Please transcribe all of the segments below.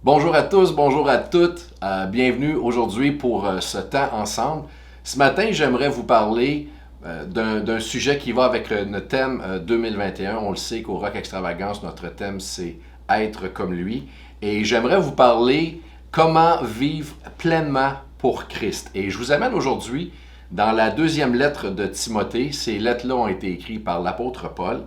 Bonjour à tous, bonjour à toutes. Bienvenue aujourd'hui pour ce temps ensemble. Ce matin, j'aimerais vous parler d'un sujet qui va avec notre thème 2021. On le sait qu'au Rock Extravagance, notre thème c'est être comme lui. Et j'aimerais vous parler comment vivre pleinement pour Christ. Et je vous amène aujourd'hui dans la deuxième lettre de Timothée. Ces lettres-là ont été écrites par l'apôtre Paul.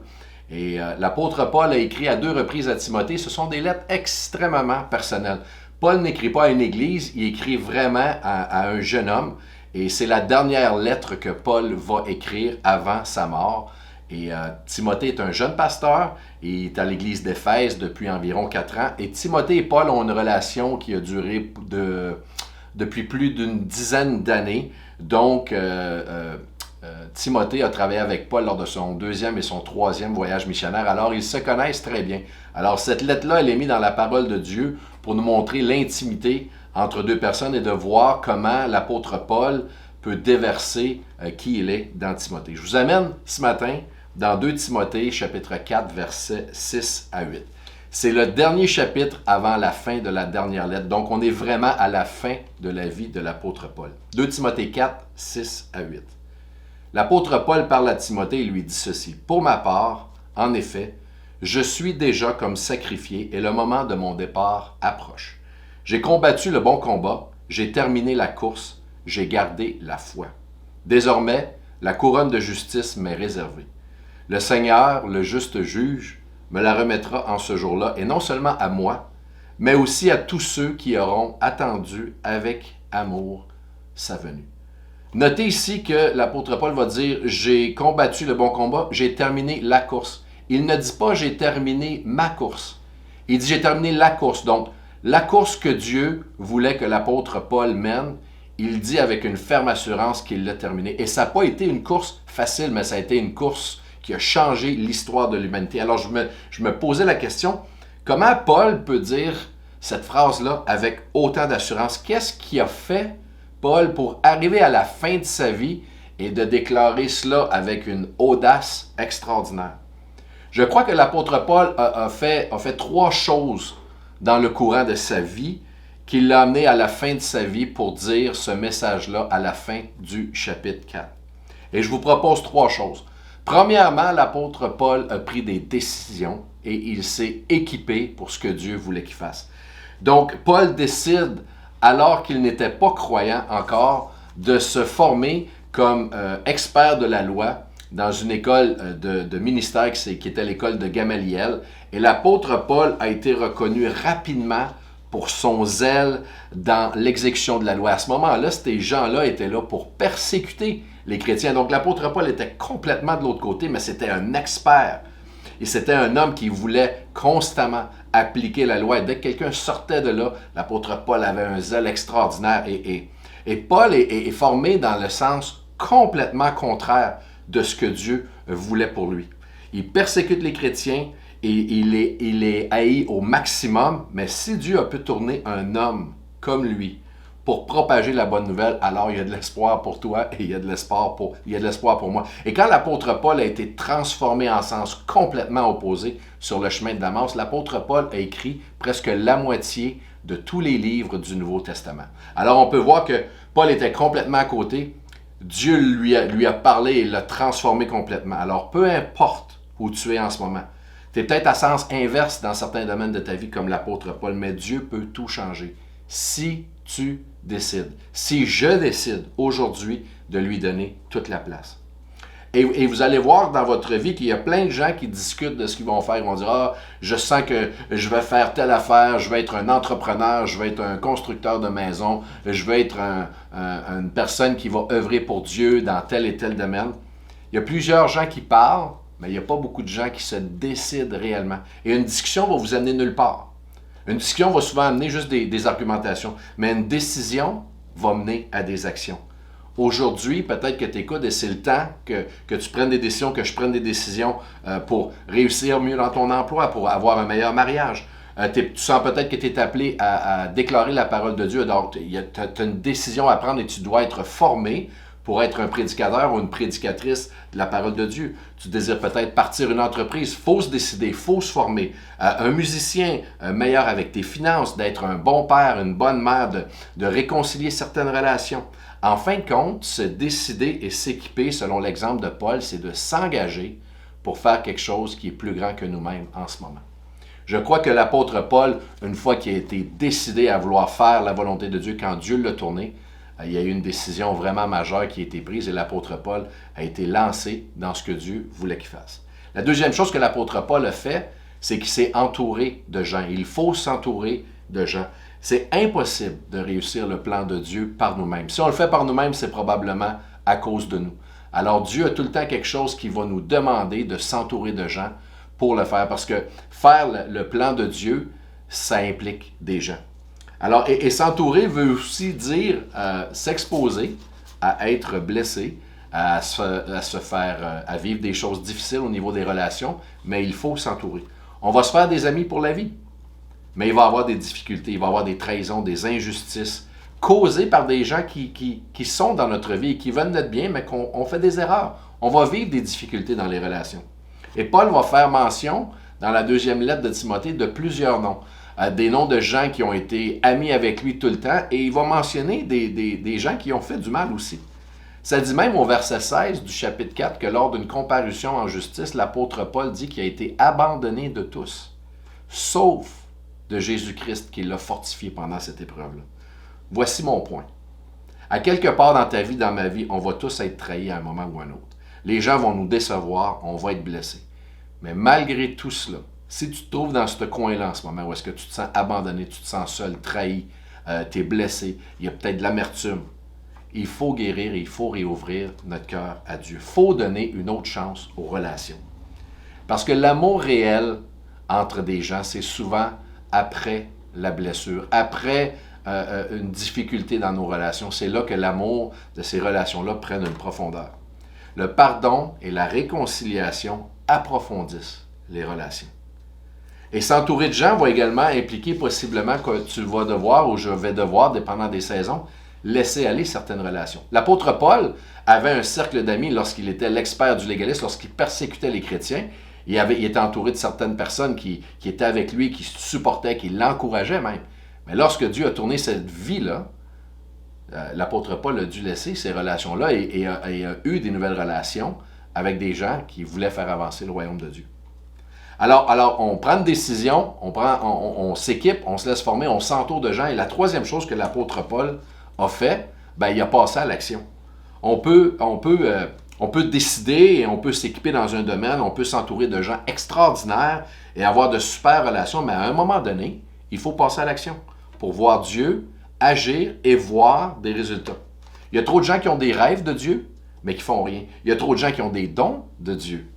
Et l'apôtre Paul a écrit à 2 reprises à Timothée. Ce sont des lettres extrêmement personnelles. Paul n'écrit pas à une église, il écrit vraiment à un jeune homme. Et c'est la dernière lettre que Paul va écrire avant sa mort. Et Timothée est un jeune pasteur. Il est à l'église d'Éphèse depuis environ 4 ans. Et Timothée et Paul ont une relation qui a duré depuis plus d'une dizaine d'années. Donc, Timothée a travaillé avec Paul lors de son deuxième et son troisième voyage missionnaire. Alors, ils se connaissent très bien. Alors, cette lettre-là, elle est mise dans la parole de Dieu pour nous montrer l'intimité entre deux personnes et de voir comment l'apôtre Paul peut déverser qui il est dans Timothée. Je vous amène ce matin dans 2 Timothée, chapitre 4, versets 6 à 8. C'est le dernier chapitre avant la fin de la dernière lettre. Donc, on est vraiment à la fin de la vie de l'apôtre Paul. 2 Timothée 4, 6 à 8. L'apôtre Paul parle à Timothée et lui dit ceci. « Pour ma part, en effet, je suis déjà comme sacrifié et le moment de mon départ approche. J'ai combattu le bon combat, j'ai terminé la course, j'ai gardé la foi. Désormais, la couronne de justice m'est réservée. Le Seigneur, le juste juge, me la remettra en ce jour-là, et non seulement à moi, mais aussi à tous ceux qui auront attendu avec amour sa venue. » Notez ici que l'apôtre Paul va dire « J'ai combattu le bon combat, j'ai terminé la course ». Il ne dit pas « J'ai terminé ma course ». Il dit « J'ai terminé la course ». Donc, la course que Dieu voulait que l'apôtre Paul mène, il dit avec une ferme assurance qu'il l'a terminée. Et ça n'a pas été une course facile, mais ça a été une course qui a changé l'histoire de l'humanité. Alors, je me posais la question, comment Paul peut dire cette phrase-là avec autant d'assurance? Qu'est-ce qui a fait Paul pour arriver à la fin de sa vie et de déclarer cela avec une audace extraordinaire? Je crois que l'apôtre Paul a fait 3 choses dans le courant de sa vie qui l'a amené à la fin de sa vie pour dire ce message-là à la fin du chapitre 4. Et je vous propose 3 choses. Premièrement, l'apôtre Paul a pris des décisions et il s'est équipé pour ce que Dieu voulait qu'il fasse. Donc, Paul décide, alors qu'il n'était pas croyant encore, de se former comme expert de la loi dans une école de ministère qui était l'école de Gamaliel. Et l'apôtre Paul a été reconnu rapidement pour son zèle dans l'exécution de la loi. À ce moment-là, ces gens-là étaient là pour persécuter les chrétiens. Donc l'apôtre Paul était complètement de l'autre côté, mais c'était un expert. Et c'était un homme qui voulait constamment appliquer la loi. Et dès que quelqu'un sortait de là, l'apôtre Paul avait un zèle extraordinaire. Et Paul est formé dans le sens complètement contraire de ce que Dieu voulait pour lui. Il persécute les chrétiens et il est haï au maximum, mais si Dieu a pu tourner un homme comme lui pour propager la bonne nouvelle, alors il y a de l'espoir pour toi et il y a de l'espoir pour moi. Et quand l'apôtre Paul a été transformé en sens complètement opposé sur le chemin de Damas, l'apôtre Paul a écrit presque la moitié de tous les livres du Nouveau Testament. Alors on peut voir que Paul était complètement à côté. Dieu lui a parlé et l'a transformé complètement. Alors peu importe où tu es en ce moment, tu es peut-être à sens inverse dans certains domaines de ta vie comme l'apôtre Paul, mais Dieu peut tout changer si tu décides, si je décide aujourd'hui de lui donner toute la place. Et vous allez voir dans votre vie qu'il y a plein de gens qui discutent de ce qu'ils vont faire. Ils vont dire « Ah, je sens que je vais faire telle affaire, je vais être un entrepreneur, je vais être un constructeur de maison, je vais être une personne qui va œuvrer pour Dieu dans tel et tel domaine. » Il y a plusieurs gens qui parlent, mais il n'y a pas beaucoup de gens qui se décident réellement. Et une discussion va vous amener nulle part. Une discussion va souvent amener juste des argumentations, mais une décision va mener à des actions. Aujourd'hui, peut-être que tu écoutes et c'est le temps que tu prennes des décisions, que je prenne des décisions pour réussir mieux dans ton emploi, pour avoir un meilleur mariage. Tu sens peut-être que tu es appelé à déclarer la parole de Dieu. Donc, tu as une décision à prendre et tu dois être formé pour être un prédicateur ou une prédicatrice de la parole de Dieu. Tu désires peut-être partir une entreprise, il faut se décider, il faut se former. Un musicien meilleur avec tes finances, d'être un bon père, une bonne mère, de réconcilier certaines relations. En fin de compte, se décider et s'équiper, selon l'exemple de Paul, c'est de s'engager pour faire quelque chose qui est plus grand que nous-mêmes en ce moment. Je crois que l'apôtre Paul, une fois qu'il a été décidé à vouloir faire la volonté de Dieu, quand Dieu l'a tourné, il y a eu une décision vraiment majeure qui a été prise et l'apôtre Paul a été lancé dans ce que Dieu voulait qu'il fasse. La deuxième chose que l'apôtre Paul a fait, c'est qu'il s'est entouré de gens. Il faut s'entourer de gens. C'est impossible de réussir le plan de Dieu par nous-mêmes. Si on le fait par nous-mêmes, c'est probablement à cause de nous. Alors Dieu a tout le temps quelque chose qui va nous demander de s'entourer de gens pour le faire. Parce que faire le plan de Dieu, ça implique des gens. Alors, et s'entourer veut aussi dire s'exposer à être blessé, à vivre des choses difficiles au niveau des relations, mais il faut s'entourer. On va se faire des amis pour la vie, mais il va y avoir des difficultés, il va y avoir des trahisons, des injustices causées par des gens qui sont dans notre vie et qui veulent notre bien, mais qu'on fait des erreurs. On va vivre des difficultés dans les relations. Et Paul va faire mention, dans la deuxième lettre de Timothée, de plusieurs noms. Des noms de gens qui ont été amis avec lui tout le temps, et il va mentionner des gens qui ont fait du mal aussi. Ça dit même au verset 16 du chapitre 4 que lors d'une comparution en justice, l'apôtre Paul dit qu'il a été abandonné de tous, sauf de Jésus-Christ qui l'a fortifié pendant cette épreuve-là. Voici mon point. À quelque part dans ta vie, dans ma vie, on va tous être trahis à un moment ou à un autre. Les gens vont nous décevoir, on va être blessés. Mais malgré tout cela, si tu te trouves dans ce coin-là en ce moment, où est-ce que tu te sens abandonné, tu te sens seul, trahi, tu es blessé, il y a peut-être de l'amertume, il faut guérir et il faut réouvrir notre cœur à Dieu. Il faut donner une autre chance aux relations. Parce que l'amour réel entre des gens, c'est souvent après la blessure, après une difficulté dans nos relations. C'est là que l'amour de ces relations-là prenne une profondeur. Le pardon et la réconciliation approfondissent les relations. Et s'entourer de gens va également impliquer possiblement que tu vas devoir, ou je vais devoir, dépendant des saisons, laisser aller certaines relations. L'apôtre Paul avait un cercle d'amis lorsqu'il était l'expert du légalisme, lorsqu'il persécutait les chrétiens. Il était entouré de certaines personnes qui étaient avec lui, qui supportaient, qui l'encourageaient même. Mais lorsque Dieu a tourné cette vie-là, l'apôtre Paul a dû laisser ces relations-là et a eu des nouvelles relations avec des gens qui voulaient faire avancer le royaume de Dieu. Alors, on prend une décision, on s'équipe, on se laisse former, on s'entoure de gens. Et la troisième chose que l'apôtre Paul a fait, il a passé à l'action. On peut décider et on peut s'équiper dans un domaine, on peut s'entourer de gens extraordinaires et avoir de super relations, mais à un moment donné, il faut passer à l'action pour voir Dieu agir et voir des résultats. Il y a trop de gens qui ont des rêves de Dieu, mais qui ne font rien. Il y a trop de gens qui ont des dons de Dieu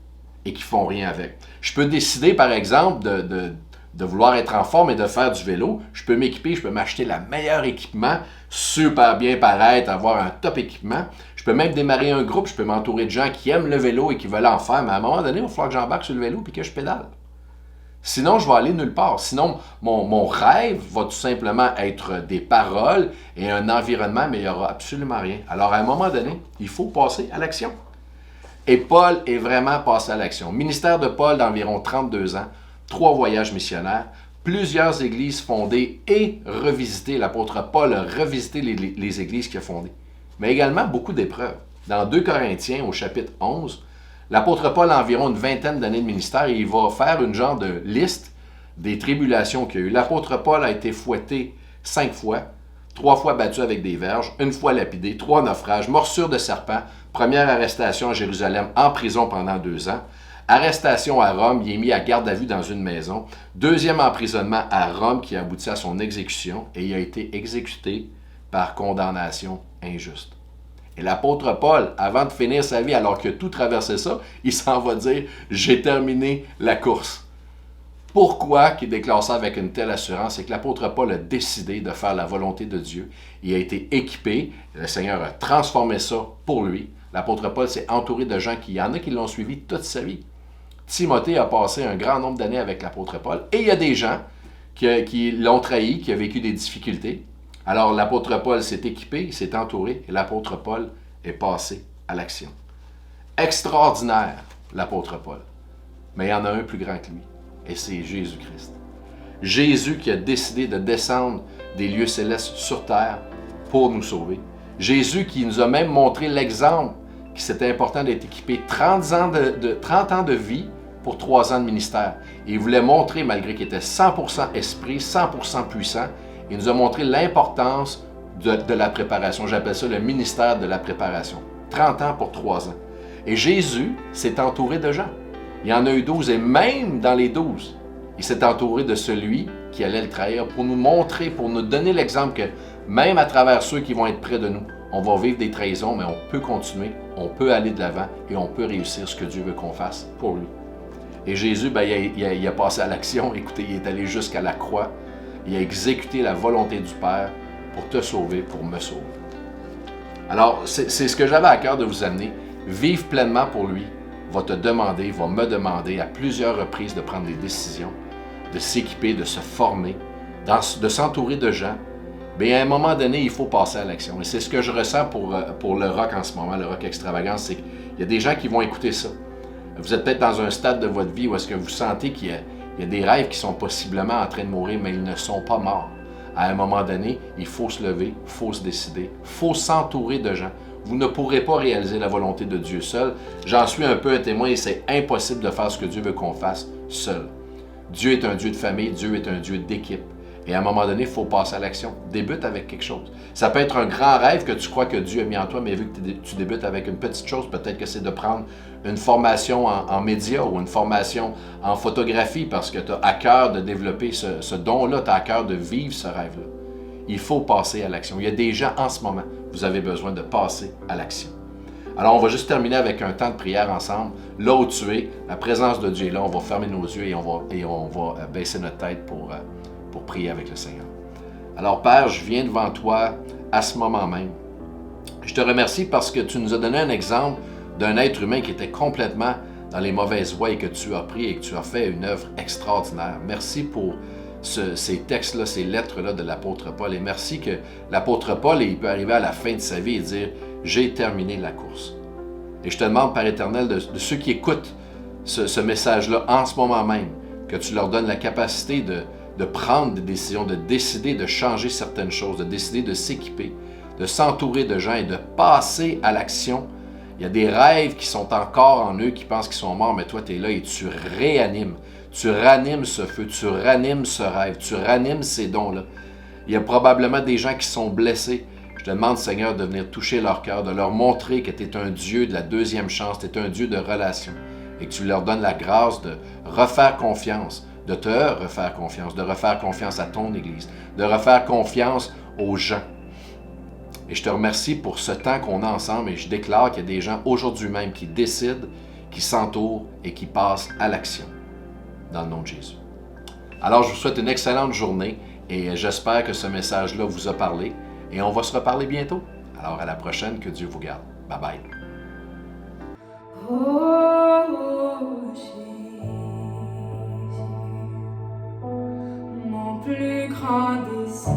et qui ne font rien avec. Je peux décider, par exemple, de vouloir être en forme et de faire du vélo. Je peux m'équiper, je peux m'acheter le meilleur équipement, super bien paraître, avoir un top équipement. Je peux même démarrer un groupe, je peux m'entourer de gens qui aiment le vélo et qui veulent en faire, mais à un moment donné, il va falloir que j'embarque sur le vélo et que je pédale. Sinon, je vais aller nulle part. Sinon, mon rêve va tout simplement être des paroles et un environnement, mais il n'y aura absolument rien. Alors, à un moment donné, il faut passer à l'action. Et Paul est vraiment passé à l'action. Ministère de Paul d'environ 32 ans, 3 voyages missionnaires, plusieurs églises fondées et revisitées. L'apôtre Paul a revisité les églises qu'il a fondées. Mais également beaucoup d'épreuves. Dans 2 Corinthiens, au chapitre 11, l'apôtre Paul a environ une vingtaine d'années de ministère et il va faire une genre de liste des tribulations qu'il y a eu. L'apôtre Paul a été fouetté 5 fois, 3 fois battu avec des verges, 1 fois lapidé, 3 naufrages, morsure de serpent, première arrestation à Jérusalem, en prison pendant 2 ans, arrestation à Rome, il est mis à garde à vue dans une maison, 2e emprisonnement à Rome qui a abouti à son exécution et il a été exécuté par condamnation injuste. Et l'apôtre Paul, avant de finir sa vie, alors qu'il a tout traversé ça, il s'en va dire « J'ai terminé la course ». Pourquoi qu'il déclare ça avec une telle assurance? C'est que l'apôtre Paul a décidé de faire la volonté de Dieu. Il a été équipé, le Seigneur a transformé ça pour lui. L'apôtre Paul s'est entouré de gens il y en a qui l'ont suivi toute sa vie. Timothée a passé un grand nombre d'années avec l'apôtre Paul. Et il y a des gens qui l'ont trahi, qui ont vécu des difficultés. Alors l'apôtre Paul s'est équipé, il s'est entouré, et l'apôtre Paul est passé à l'action. Extraordinaire, l'apôtre Paul. Mais il y en a un plus grand que lui, et c'est Jésus-Christ. Jésus qui a décidé de descendre des lieux célestes sur terre pour nous sauver. Jésus qui nous a même montré l'exemple que c'était important d'être équipé 30 ans de vie pour 3 ans de ministère. Et il voulait montrer, malgré qu'il était 100% esprit, 100% puissant, il nous a montré l'importance de la préparation. J'appelle ça le ministère de la préparation. 30 ans pour 3 ans. Et Jésus s'est entouré de gens. Il y en a eu 12, et même dans les 12, il s'est entouré de celui qui allait le trahir pour nous montrer, pour nous donner l'exemple que même à travers ceux qui vont être près de nous, on va vivre des trahisons, mais on peut continuer, on peut aller de l'avant et on peut réussir ce que Dieu veut qu'on fasse pour lui. Et Jésus, il a passé à l'action. Écoutez, il est allé jusqu'à la croix. Il a exécuté la volonté du Père pour te sauver, pour me sauver. Alors, c'est ce que j'avais à cœur de vous amener. Vivre pleinement pour lui va te demander, va me demander à plusieurs reprises de prendre des décisions, de s'équiper, de se former, de s'entourer de gens. Bien, à un moment donné, il faut passer à l'action. Et c'est ce que je ressens pour le rock en ce moment, le rock extravagance, c'est qu'il y a des gens qui vont écouter ça. Vous êtes peut-être dans un stade de votre vie où est-ce que vous sentez qu'il y a des rêves qui sont possiblement en train de mourir, mais ils ne sont pas morts. À un moment donné, il faut se lever, il faut se décider, il faut s'entourer de gens. Vous ne pourrez pas réaliser la volonté de Dieu seul. J'en suis un peu un témoin et c'est impossible de faire ce que Dieu veut qu'on fasse seul. Dieu est un Dieu de famille, Dieu est un Dieu d'équipe. Et à un moment donné, il faut passer à l'action. Débute avec quelque chose. Ça peut être un grand rêve que tu crois que Dieu a mis en toi, mais vu que tu débutes avec une petite chose, peut-être que c'est de prendre une formation en médias ou une formation en photographie parce que tu as à cœur de développer ce don-là, tu as à cœur de vivre ce rêve-là. Il faut passer à l'action. Il y a des gens en ce moment, vous avez besoin de passer à l'action. Alors, on va juste terminer avec un temps de prière ensemble. Là où tu es, la présence de Dieu est là, on va fermer nos yeux et on va baisser notre tête pour prier avec le Seigneur. Alors, Père, je viens devant toi à ce moment même. Je te remercie parce que tu nous as donné un exemple d'un être humain qui était complètement dans les mauvaises voies et que tu as pris et que tu as fait une œuvre extraordinaire. Merci pour ces textes-là, ces lettres-là de l'apôtre Paul. Et merci que l'apôtre Paul, il peut arriver à la fin de sa vie et dire « J'ai terminé la course ». Et je te demande, Père éternel, de ceux qui écoutent ce message-là en ce moment même, que tu leur donnes la capacité de prendre des décisions, de décider de changer certaines choses, de décider de s'équiper, de s'entourer de gens et de passer à l'action. Il y a des rêves qui sont encore en eux, qui pensent qu'ils sont morts, mais toi, tu es là et tu réanimes. Tu ranimes ce feu, tu ranimes ce rêve, tu ranimes ces dons-là. Il y a probablement des gens qui sont blessés. Je te demande, Seigneur, de venir toucher leur cœur, de leur montrer que tu es un Dieu de la deuxième chance, tu es un Dieu de relation et que tu leur donnes la grâce de refaire confiance, de te refaire confiance, de refaire confiance à ton Église, de refaire confiance aux gens. Et je te remercie pour ce temps qu'on a ensemble et je déclare qu'il y a des gens aujourd'hui même qui décident, qui s'entourent et qui passent à l'action. Dans le nom de Jésus. Alors, je vous souhaite une excellente journée et j'espère que ce message-là vous a parlé et on va se reparler bientôt. Alors, à la prochaine, que Dieu vous garde. Bye bye. Oh, Jésus, mon plus grand désir,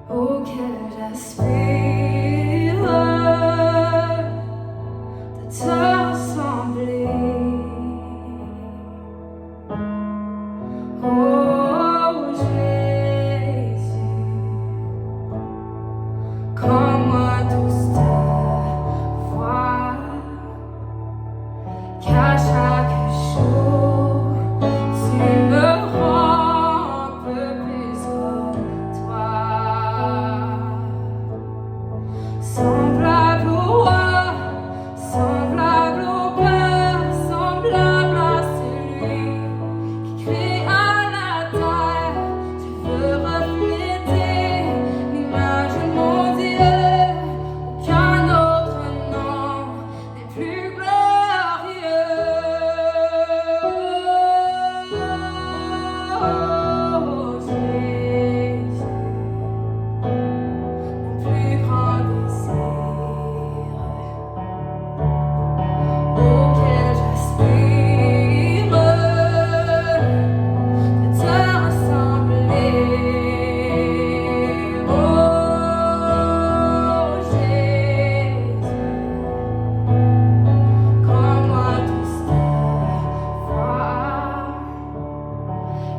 auquel j'aspire, de te ressembler. Oh Jésus, comme moi tous te voir, qu'à chaque jour tu me rends un peu plus comme toi. Semblable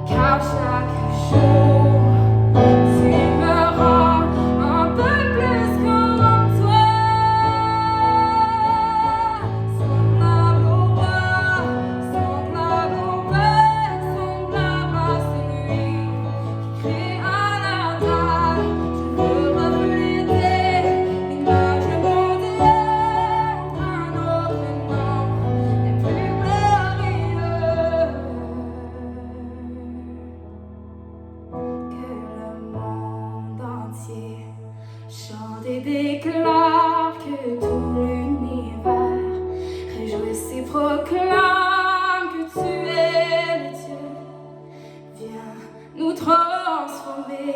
car chaque jour tu me rends un peu plus comme toi. Semblable au roi, semblable au Père, semblable à celui qui crée à la terre. Je veux refléter l'image de mon Dieu, un autre nom est plus glorieux. Que le monde entier chante et déclare, que tout l'univers réjouisse et proclame que tu es le Dieu. Viens nous transformer.